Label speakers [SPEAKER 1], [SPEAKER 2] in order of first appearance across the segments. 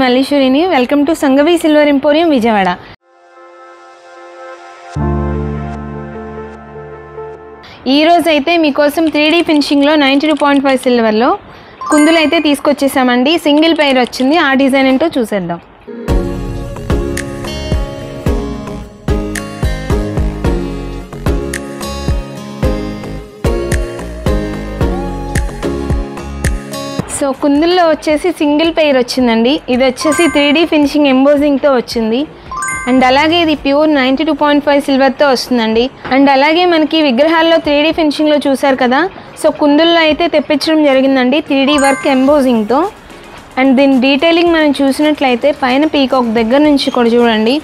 [SPEAKER 1] మల్లీశ్వరిని. Welcome to Sangavi silver emporium Vijayawada. ఈరోజు అయితే మీకోసం 3D ఫినిషింగ్లో 92.5 సిల్వర్లో కుందులు అయితే తీసుకొచ్చేసామండి. సింగిల్ పెయిర్ వచ్చింది. ఆ డిజైన్ ఏంటో చూసేద్దాం. సో కుందుల్లో వచ్చేసి సింగిల్ పెయిర్ వచ్చిందండి. ఇది వచ్చేసి 3D ఫినిషింగ్ ఎంబోజింగ్తో వచ్చింది. అండ్ అలాగే ఇది ప్యూర్ 92.5 సిల్వర్తో వస్తుందండి. అండ్ అలాగే మనకి విగ్రహాల్లో 3D ఫినిషింగ్లో చూసారు కదా, సో కుందుల్లో అయితే తెప్పించడం జరిగిందండి 3D వర్క్ ఎంబోజింగ్తో. అండ్ దీని డీటెయిలింగ్ మనం చూసినట్లయితే పైన పీకాక్ దగ్గర నుంచి కూడా చూడండి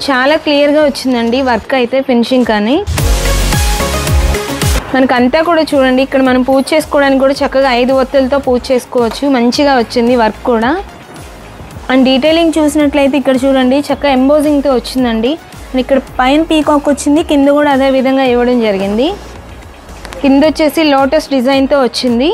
[SPEAKER 1] చాలా క్లియర్గా వచ్చిందండి వర్క్ అయితే, ఫినిషింగ్ కానీ మనకంతా కూడా చూడండి. ఇక్కడ మనం పూజ చేసుకోవడానికి కూడా చక్కగా 5 ఒత్తులతో పూజ చేసుకోవచ్చు. మంచిగా వచ్చింది వర్క్ కూడా. అండ్ డీటెయిలింగ్ చూసినట్లయితే ఇక్కడ చూడండి చక్కగా ఎంబోజింగ్తో వచ్చిందండి. అండ్ ఇక్కడ పైన పీకాక్ వచ్చింది, కింద కూడా అదే విధంగా ఇవ్వడం జరిగింది. కింద వచ్చేసి లోటస్ డిజైన్తో వచ్చింది.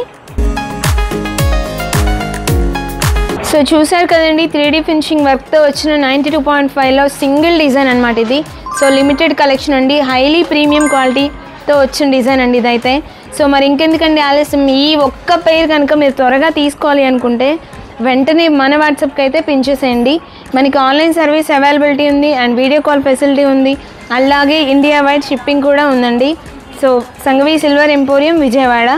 [SPEAKER 1] సో చూసారు కదండి 3D ఫినిషింగ్ వర్క్తో వచ్చిన 92.5లో సింగిల్ డిజైన్ అనమాట ఇది. సో లిమిటెడ్ కలెక్షన్ అండి, హైలీ ప్రీమియం క్వాలిటీతో వచ్చిన డిజైన్ అండి ఇదైతే. సో మరి ఇంకెందుకండి ఆలస్యం, ఈ ఒక్క పెయిర్ కనుక మీరు త్వరగా తీసుకోవాలి అనుకుంటే వెంటనే మన వాట్సాప్కి అయితే పించేసేయండి. మనకి ఆన్లైన్ సర్వీస్ అవైలబిలిటీ ఉంది అండ్ వీడియో కాల్ ఫెసిలిటీ ఉంది. అలాగే ఇండియా వైడ్ షిప్పింగ్ కూడా ఉందండి. So Sangavi silver emporium Vijayawada.